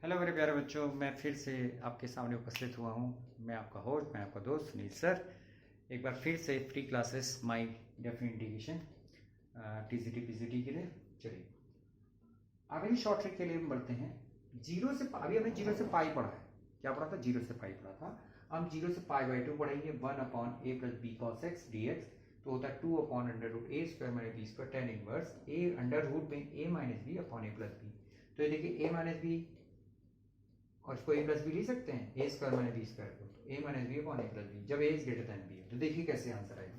Hello मेरे प्यारे बच्चों, मैं फिर से आपके सामने उपस्थित हुआ हूँ। मैं आपका होस्ट, मैं आपका दोस्त सुनील सर। एक बार फिर से फ्री क्लासेस माई डेफिनेट इंटीग्रेशन टीजीटी पीजीटी के लिए। चलिए आगे भी शॉर्ट ट्रिक के लिए हम बढ़ते हैं। जीरो से अभी हमने जीरो से पाई पढ़ा है। क्या पढ़ा था? जीरो से पाई पढ़ा था। हम जीरो से पाई बाई टू पढ़ेंगे। 1/a plus b cos x d x तो होता है 2/√a square minus b square tan inverse a under root में a minus b upon a plus b. तो ये देखिए a माइनस बी और इसको a प्लस बी लिख सकते हैं, a square minus b square को, तो a minus b upon a plus b जब a is greater than b है। तो देखिए कैसे आंसर आएगा।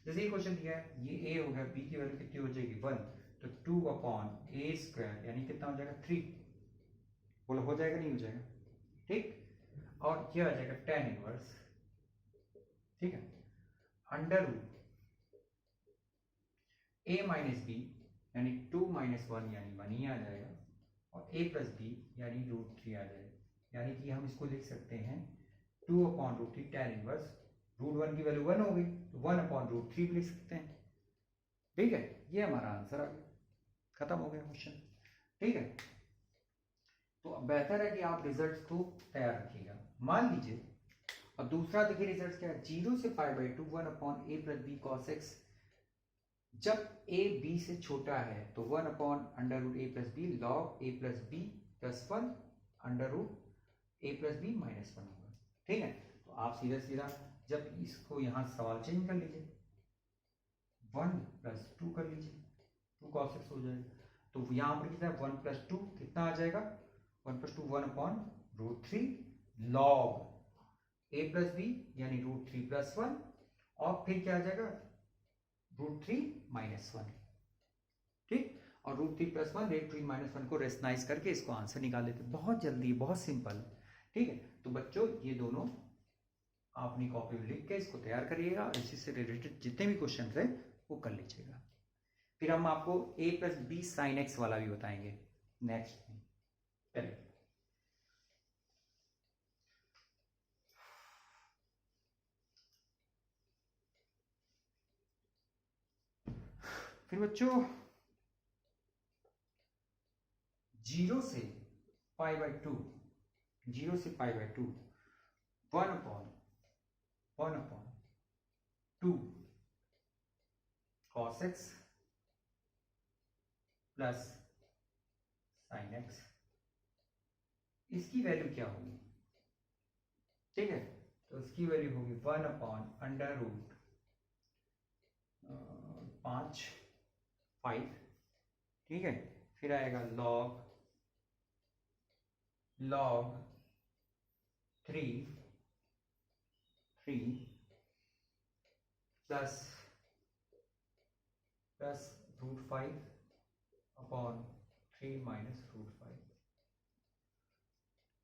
जैसे ये क्वेश्चन दिया है, ये a हो गया, b की वैल्यू कितनी हो जाएगी 1, तो 2/a स्क्वायर यानी कितना हो जाएगा 3। बोलो हो जाएगा नहीं हो जाएगा? ठीक। और ये आ जाएगा टेन इनवर्स, ठीक है, under root a minus b यानी 2 माइनस 1 यानी 1 ही आ जाएगा, और a प्लस बी यानी √3 आ जाएगा। यानी कि हम इसको लिख सकते हैं 2/√3 टेन इनवर्स √1 की वैल्यू 1 हो गई तो 1/√3 भी लिख सकते हैं। ठीक है, ये हमारा आंसर आ गया, खत्म हो गया क्वेश्चन। ठीक है, तो बेहतर है कि आप रिजल्ट्स को तैयार रखिएगा। मान लीजिए, और दूसरा देखिए रिजल्ट क्या है, 0 से pi by two 1/a plus b cos x. जब a b से छोटा है तो 1/√a plus b log a plus b plus 1 √a plus b minus 1 होगा। ठीक है, तो आप सीधा सीधा जब इसको यहां सवाल चेंज कर लीजिए, 1 + 2 कर लीजिए, 2 cos x हो जाएगा। तो यहां पर कितना है 1 + 2 कितना आ जाएगा, 1 + 2 1/√3 लॉग a प्लस बी यानी √3 + 1, और फिर क्या आ जाएगा √3 - 1। ठीक, और √3 + 1 √3 - 1 को रेशनाइज करके इसको आंसर निकाल लेते। बहुत जल्दी, बहुत सिंपल। ठीक है, तो बच्चों ये दोनों आप अपनी कॉपी में लिख के इसको तैयार करिएगा और इसी से रिलेटेड जितने भी क्वेश्चन है वो कर लीजिएगा। फिर हम आपको a + b sin x वाला भी बताएंगे नेक्स्ट में। चलिए फिर बच्चों 0 से pi by to 1/2 cos x plus sin x, इसकी वैल्यू क्या होगी? ठीक है, तो इसकी वैल्यू होगी 1/5। ठीक है, फिर आएगा log 3 प्लस √5/3 माइनस √5।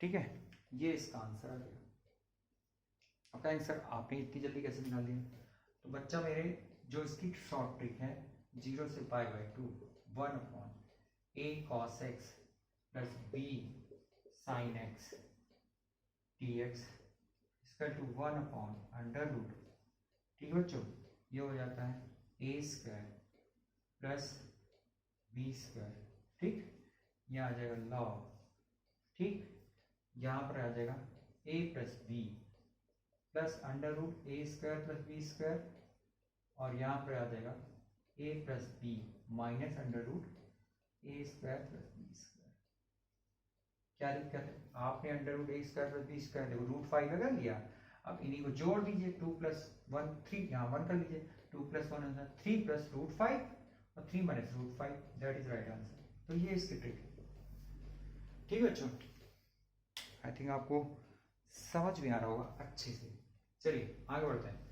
ठीक है, ये इसका आंसर आ गया। अब कहेंगे सर आपने इतनी जल्दी कैसे निकाल दिया? तो बच्चा मेरे जो इसकी शॉर्ट ट्रिक है, 0 से pi by two 1/a cos x plus b sin x dx इसका टू 1/√। ठीक है बच्चों, ये हो जाता है a square plus b square. ठीक, ये आ जाएगा लॉग, ठीक, यहाँ पर आ जाएगा a plus b plus √a square plus b square, और यहाँ पर आ जाएगा a plus b minus √a square plus b square. क्या दिक्कत है? आपने √a square plus b square देखो √5 का कर लिया, अब इन्हीं को जोड़ दीजिए, 2 + 1 3, यहाँ 1 कर लीजिए, 2 + 1 3 प्लस √5 और 3 minus √5, that is right answer. तो ये इसकी ट्रिक है। ठीक है बच्चों, आई थिंक आपको समझ में आ रहा होगा अच्छे से। चलिए आगे बढ़ते हैं।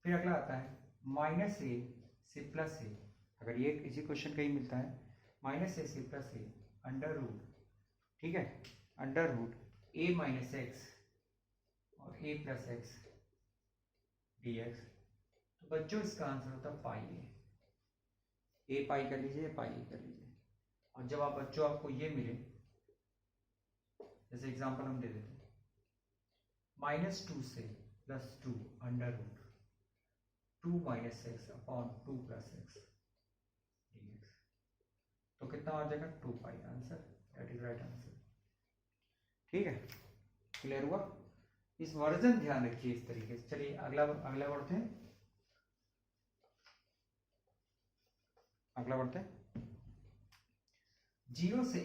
फिर अगला आता है -a से +a। अगर ये इसी क्वेश्चन का ही मिलता है, -a से +a अंडर रूट, ठीक है, under root a minus x और a प्लस एक्स dx। तो बच्चों इसका आंसर होता है पाई a पाई कर लीजिए, पाई a कर लीजिए। और जब आप बच्चों आपको ये मिले, जैसे एग्जांपल हम दे देते हैं, -2 से +2 under root 2 - x upon 2 + x dx। तो कितना आ जाएगा 2π। Answer that is right answer. ठीक है, क्लियर हुआ। इस वर्जन ध्यान रखिए इस तरीके से। चलिए अगला अगला बढ़ते हैं, अगला बढ़ते हैं। 0 से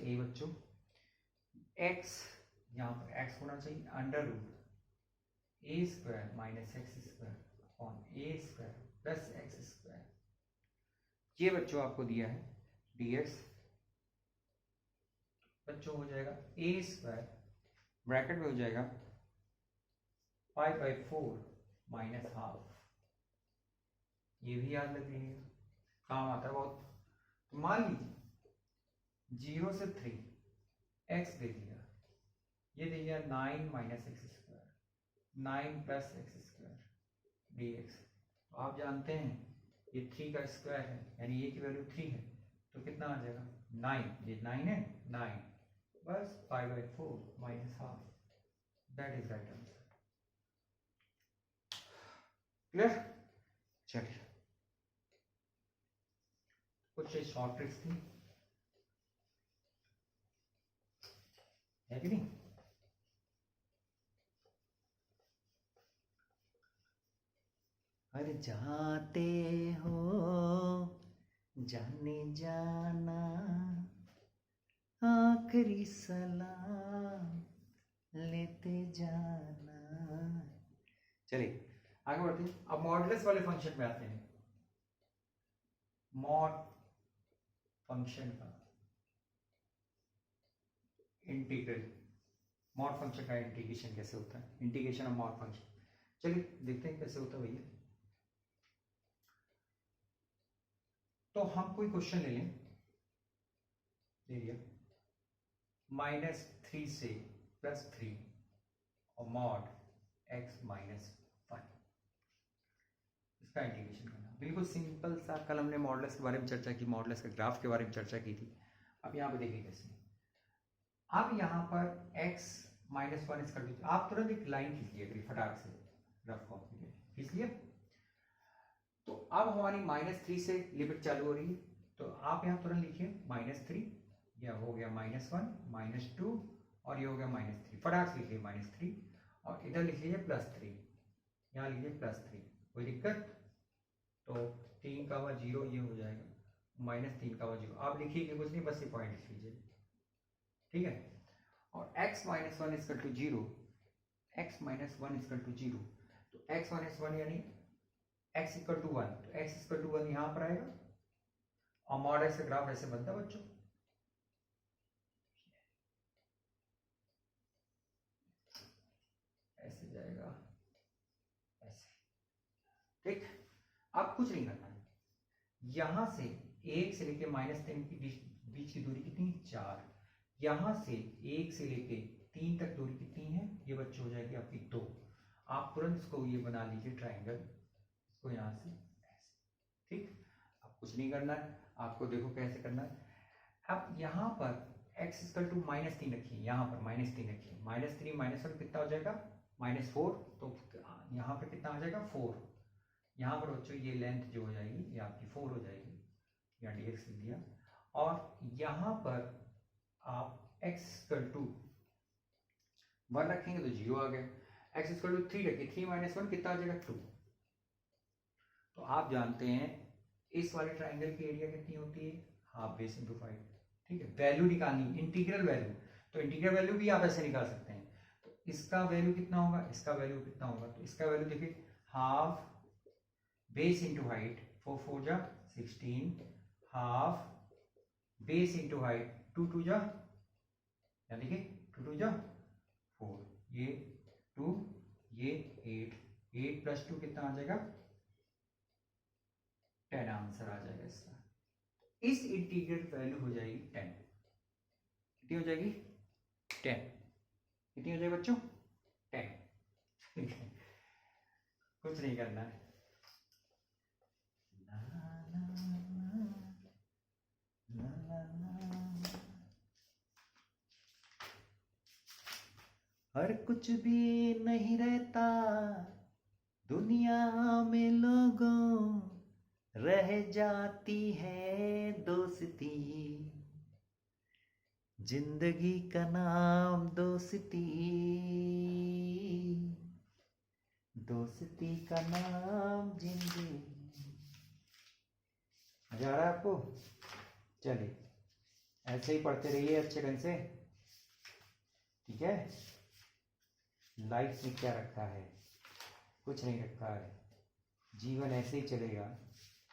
a बच्चों x, यहाँ पर x होना चाहिए under root a² - x² upon a² + x²। ये बच्चों आपको दिया है dx। बच्चों हो जाएगा a² ब्रैकेट में हो जाएगा π/4 - ½ ये भी याद रख लीजिए, काम आता है बहुत। तो मान लीजिए 0 से 3 x दे दिया, ये दे दिया 9 - x², 9 + x² dx। तो आप जानते हैं ये 3 का स्क्वायर है, यानी ये की वैल्यू 3 है, तो कितना आ जाएगा 9। ये 9 है, 9 बस π/4 - ½ that is right answer. Clear. चलिए कुछ शॉर्ट ट्रिक्स थी, है कि नहीं। अरे जाते हो जाने जाना, आखिरी सलाम लेते जाना। चलिए आगे बढ़ते हैं। अब मॉडुलस वाले फंक्शन में आते हैं। मॉड फंक्शन का इंटीग्रल, मॉड फंक्शन का इंटीग्रेशन कैसे होता है, इंटीग्रेशन ऑफ मॉड फंक्शन। चलिए देखते हैं कैसे होता है भैया। तो हम कोई क्वेश्चन ले लें, ले लिया -3 से +3 और मॉड x - 1 इसका इंटीग्रेशन करना। बिल्कुल सिंपल सा। कल हमने मॉडुलस के बारे में चर्चा की, मॉडुलस के ग्राफ के बारे में चर्चा की थी। अब यहाँ पे देखिए कैसे। अब यहाँ पर x - 1 इसका, आप तुरंत एक लाइन खींचिए फटाक से, रफ कॉपी में खींच लिया। तो अब हमारी -3 से लिमिट चालू हो रही है, तो आप यहाँ तुरंत लिखिए -3, यह हो गया -1 -2 और ये हो गया -3। फटाक से लिखिए -3 और इधर लिख लीजिए +3, यहाँ लिखिए +3। कोई दिक्कत? तो 3 का 0 ये हो जाएगा -3 का 0। आप लिखिए कि कुछ नहीं, बस ये पॉइंट लिख लीजिए, ठीक है। और x - 1 = 0, x - 1 = 0, तो x - 1 यानी x = 1, तो x = 1 यहाँ पर आएगा। और मॉड x का ग्राफ ऐसे बनता है बच्चों, ऐसे जाएगा ऐसे, ठीक। अब कुछ नहीं करना है, यहां से 1 से लेके -3 के बीच की दूरी कितनी, 4। यहां से 1 से लेके 3 तक दूरी कितनी है, ये बच्चों हो जाएगी आपकी 2। आप तुरंत इसको ये बना लीजिए ट्रायंगल, इसको यहाँ से ऐसे, ठीक। अब कुछ नहीं करना है आपको, देखो कैसे करना है। अब यहाँ पर x = -3 रखिए, यहाँ पर -3 रखिए। -3 - 1 कितना हो जाएगा, -4। तो यहाँ पर कितना आ जाएगा 4। यहाँ पर बच्चों ये लेंथ जो हो जाएगी ये आपकी 4 हो जाएगी, यहाँ dx लिख दिया। और यहाँ पर आप x = 1 रखेंगे तो 0 आ गया। x = 3 रखिए, 3 - 1 कितना आ जाएगा 2। तो आप जानते हैं इस वाले ट्राइंगल की एरिया कितनी होती है, हाफ बेस इंटू 5, ठीक है। वैल्यू निकालनी, इंटीग्रल वैल्यू, तो इंटीग्रल वैल्यू भी आप ऐसे निकाल सकते हैं। तो इसका वैल्यू कितना होगा, इसका वैल्यू कितना होगा, तो इसका वैल्यू देखिए half base into height, 4 × 4 = 16, half base into height 2 × 2 = यानी कि 2 × 2 = 4, ये 2, ये 8, 8 + 2 कितना आ जाएगा 10 आंसर आ जाएगा इसका। इस इंटीग्रल वैल्यू हो जाएगी 10। कितनी हो जाएगी 10। कितनी हो जाएगी बच्चों 10, ठीक है। कुछ नहीं करना है, हर कुछ भी नहीं रहता दुनिया में, लोगों रह जाती है दोस्ती, जिंदगी का नाम दोस्ती, दोस्ती का नाम जिंदगी। मजा आ रहा है आपको? चलिए ऐसे ही पढ़ते रहिए अच्छे ढंग से, ठीक है। लाइफ में क्या रखा है? कुछ नहीं रखा है। जीवन ऐसे ही चलेगा,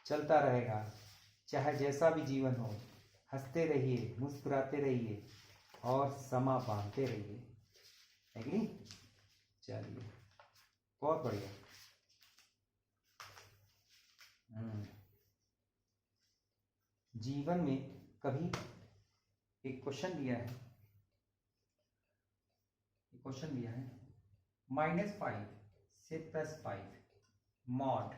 चलता रहेगा, चाहे जैसा भी जीवन हो। हंसते रहिए, मुस्कुराते रहिए और समा बांधते रहिए। एग्री? चलिए बहुत बढ़िया। जीवन में कभी एक क्वेश्चन दिया है, -5 से +5 मॉड,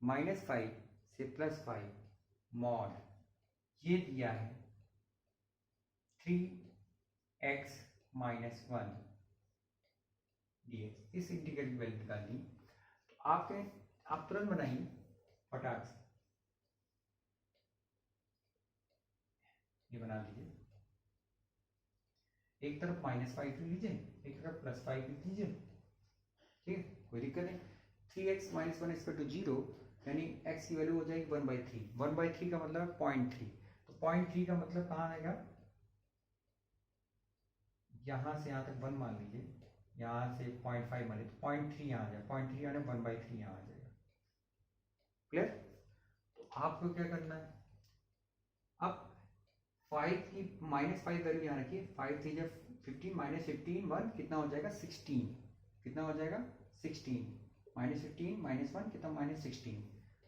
-5 से +5 मॉड, ये दिया है 3x - 1 dx। इस इंटीग्रल की वैल्यू निकालनी तो आप तुरंत बनाइए फटाक से। ये बना लीजिए, एक तरफ -5 लिख लीजिए, एक तरफ +5 लिख लीजिए, ठीक है, कोई दिक्कत नहीं। 3x - 1 = 0, यानी x की वैल्यू हो जाएगी 1/3। 1/3 का मतलब 0.3, तो 0.3 का मतलब कहाँ आएगा? यहाँ से यहाँ तक 1 मान लीजिए, यहाँ से 0.5 मान लीजिए, तो 0.3 यहाँ आ जाएगा, 0.3 आने 1/3 यहाँ आ जाएगा। क्लियर? तो आपको क्या करना है, अब 5 की -5 वैल्यू यहाँ रखिए, 5 3 जब 15 - 15 1 कितना हो जाएगा? 16। कितना हो जाएगा? 16। -15 -1 कितना? -16,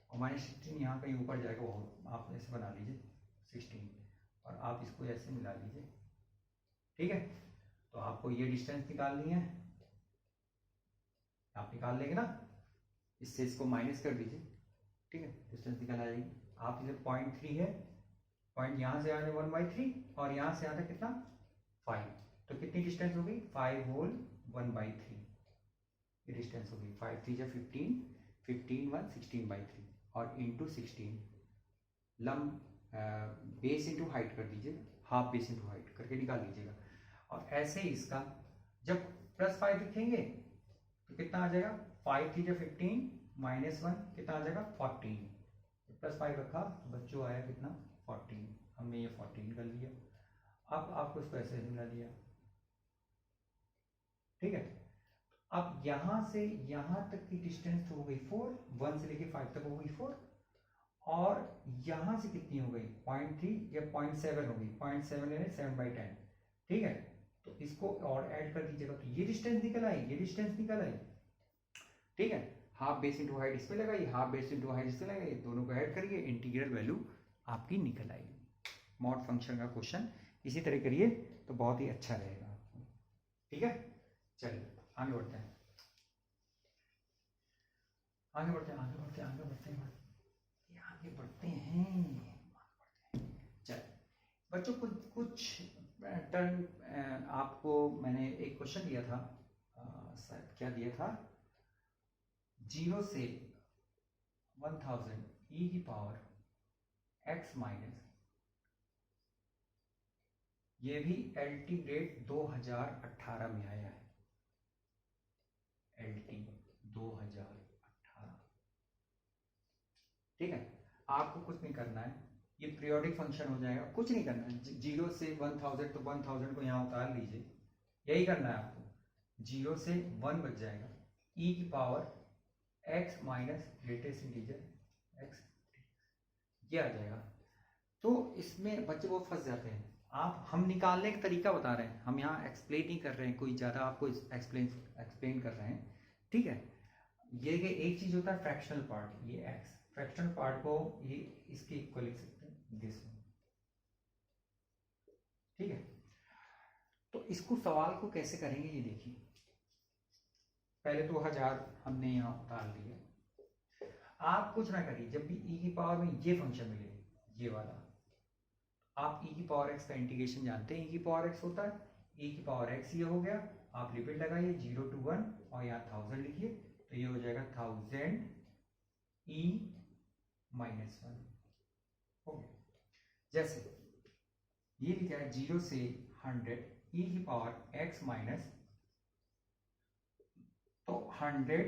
और -16 यहाँ कहीं ऊपर जाएगा, वो आप ऐसे बना लीजिए 16, और आप इसको ऐसे मिला लीजिए, ठीक है। तो आपको ये डिस्टेंस निकालनी है, आप निकाल लेंगे ना, इससे इसको माइनस कर दीजिए, ठीक है, डिस्टेंस निकल आ जाएगी। आप इसे 0.3 है, पॉइंट यहाँ से आने 1/3 और यहाँ से आता कितना? 5, तो कितनी डिस्टेंस हो गई? 5 होल 1/3 ये डिस्टेंस हो गई। 5 3 × 15, 15 1 16/3 और into 16, lump base into height कर दीजिए, हाफ बेस इंटू हाइट करके निकाल लीजिएगा। और ऐसे ही इसका जब +5 लिखेंगे तो कितना आ जाएगा? 5 3 × 15 -1 कितना आ जाएगा? 14। +5 रखा तो बच्चों आया कितना? 14। हमने ये 14 कर लिया। अब आपको इसको ऐसे मिला दिया, ठीक है। अब यहाँ से यहाँ तक की डिस्टेंस तो हो गई 4, 1 से लेके 5 तक हो गई 4, और यहाँ से कितनी हो गई? 0.3 या 0.7 हो गई, 0.7 यानी 7/10, ठीक है। तो इसको और ऐड कर दीजिएगा तो ये डिस्टेंस निकल आई, ये डिस्टेंस निकल आई, ठीक है। हाफ बेस इंटू हाइट इसमें लगाइए, हाफ बेस इंटू हाइट इसमें लगाइए, दोनों को ऐड करिए, इंटीग्रल वैल्यू आपकी निकल आएगी। मॉड फंक्शन का क्वेश्चन इसी तरह करिए तो बहुत ही अच्छा रहेगा आपको, ठीक है। चलिए आगे बढ़ते हैं, आगे बढ़ते हैं, आगे बढ़ते हैं, आगे बढ़ते हैं, आगे बढ़ते हैं। चल बच्चों, कुछ टर्म आपको मैंने एक क्वेश्चन दिया था, शायद क्या दिया था, 0 से 1000 e⁻x - ये भी LT ग्रेड 2018 में आया है, LT 2018, ठीक है। आपको कुछ नहीं करना है, ये पीरियोडिक फंक्शन हो जाएगा, कुछ नहीं करना है। 0 से 1000 तो 1000 को यहाँ उतार लीजिए, यही करना है आपको। 0 से 1 बच जाएगा, e⁻x - ग्रेटेस्ट इंटीजर x, ये आ जाएगा। तो इसमें बच्चे बहुत फंस जाते हैं। हम निकालने का तरीका बता रहे हैं, हम यहाँ एक्सप्लेन नहीं कर रहे हैं, कोई ज़्यादा आपको एक्सप्लेन कर रहे हैं, ठीक है। ये एक चीज़ होता है फ्रैक्शनल पार्ट, ये x फ्रैक्शनल पार्ट को ये इसके इक्वल लिख सकते हैं दिस, ठीक है। तो इसको सवाल को कैसे करेंगे ये देखिए, पहले तो 1000 हमने यहाँ उतार लिया। आप कुछ ना करिए, जब भी e⁻ में ये फंक्शन मिले, ये वाला, आप e⁻x का इंटीग्रेशन जानते हैं, e⁻x होता है e की पावर x ये हो गया, आप लिमिट लगाइए 0 to 1 और यहाँ 1000 लिखिए, तो ये हो जाएगा 1000 e माइनस 1 हो गया। जैसे ये लिखा है 0 से 100 e की पावर x माइनस, तो 100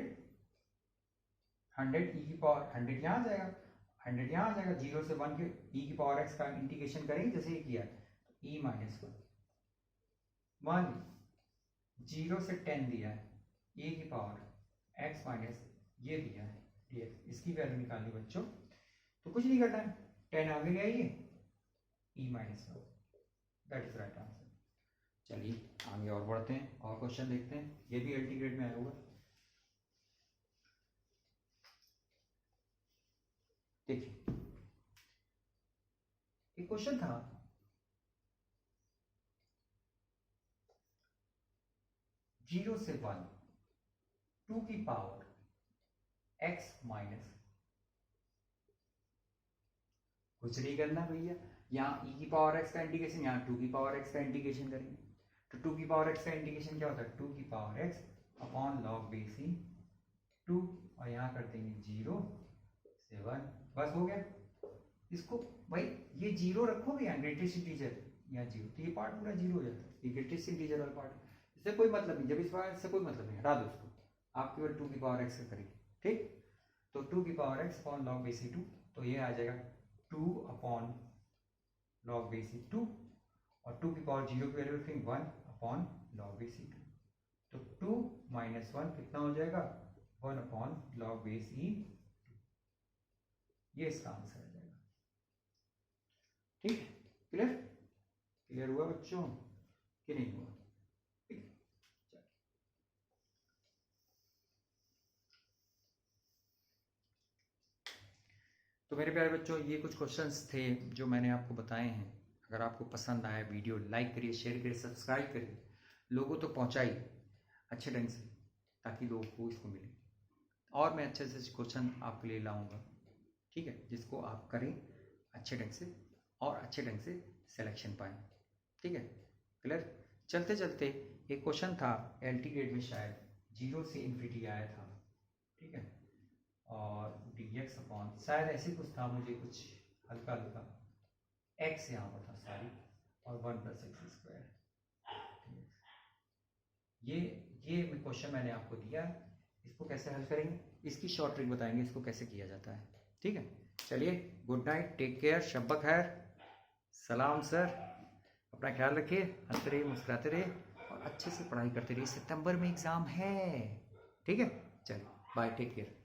e की पावर 100 यहाँ आ जाएगा, 100 यहाँ आ जाएगा, 0 से 1 के e की पावर x का इंटीग्रेशन करेंगे जैसे ये किया e माइनस 1। मान लीजिए 0 से 10 दिया है, e की पावर x माइनस ये दिया है dx, इसकी वैल्यू निकालनी बच्चों, तो कुछ नहीं करना है, 10 आगे ले आइए, e minus 1, that is right answer. चलिए आगे और बढ़ते हैं और क्वेश्चन देखते हैं, ये भी एलटी ग्रेड में आया होगा। देखिए एक क्वेश्चन था, जीरो से 1 2 की पावर x माइनस, कुछ नहीं करना भैया, यहाँ e की पावर x का इंटीग्रेशन, यहाँ 2 की पावर x का इंटीग्रेशन करेंगे, तो 2 की पावर x का इंटीग्रेशन क्या होता है, 2 की power x upon log base e 2, और यहाँ कर देंगे 0 से 1, बस हो गया। इसको भाई ये 0 रखोगे यहाँ ग्रेटेस्ट इंटीजर यहाँ 0, तो ये पार्ट पूरा 0 हो जाता है, ये ग्रेटेस्ट इंटीजर वाला पार्ट, इससे कोई मतलब नहीं, जब इस बार से कोई मतलब नहीं, हटा दो इसको, आप केवल 2 की पावर x का करेंगे, ठीक। तो 2 की power x upon log base e 2, तो ये आ जाएगा 2 अपॉन लॉग बेस ई 2, और 2 की पावर 0 की वैल्यू रखेंगे 1 अपॉन लॉग बेस ई 2, तो 2 माइनस 1 कितना हो जाएगा, 1 अपॉन लॉग बेस ई 2, ये इसका आंसर आ जाएगा। ठीक है, क्लियर क्लियर हुआ बच्चों कि नहीं हुआ, ठीक। तो मेरे प्यारे बच्चों ये कुछ क्वेश्चंस थे जो मैंने आपको बताए हैं। अगर आपको पसंद आया वीडियो लाइक करिए, शेयर करिए, सब्सक्राइब करिए, लोगों तक पहुंचाइए अच्छे ढंग से, ताकि लोगों को इसको मिले, और मैं अच्छे से क्वेश्चन आपके लिए लाऊंगा, ठीक है, जिसको आप करें अच्छे ढंग से और अच्छे ढंग से सिलेक्शन पाएँ, ठीक है, क्लियर। चलते चलते एक क्वेश्चन था एलटी ग्रेड में, शायद 0 से इन्फिनिटी आया था, ठीक है, और dx अपॉन शायद ऐसे कुछ था, मुझे कुछ हल्का हल्का x यहाँ पर था सारी, और 1 + x², ये क्वेश्चन मैंने आपको दिया है, इसको कैसे हल करेंगे, इसकी शॉर्ट ट्रिक बताएंगे, इसको कैसे किया जाता है, ठीक है। चलिए गुड नाइट, टेक केयर, शब्बा खैर, सलाम सर, अपना ख्याल रखिए, हंसते रहिए, मुस्कुराते रहिए, और अच्छे से पढ़ाई करते रहिए, सितंबर में एग्जाम है, ठीक है। चलिए बाय, टेक केयर।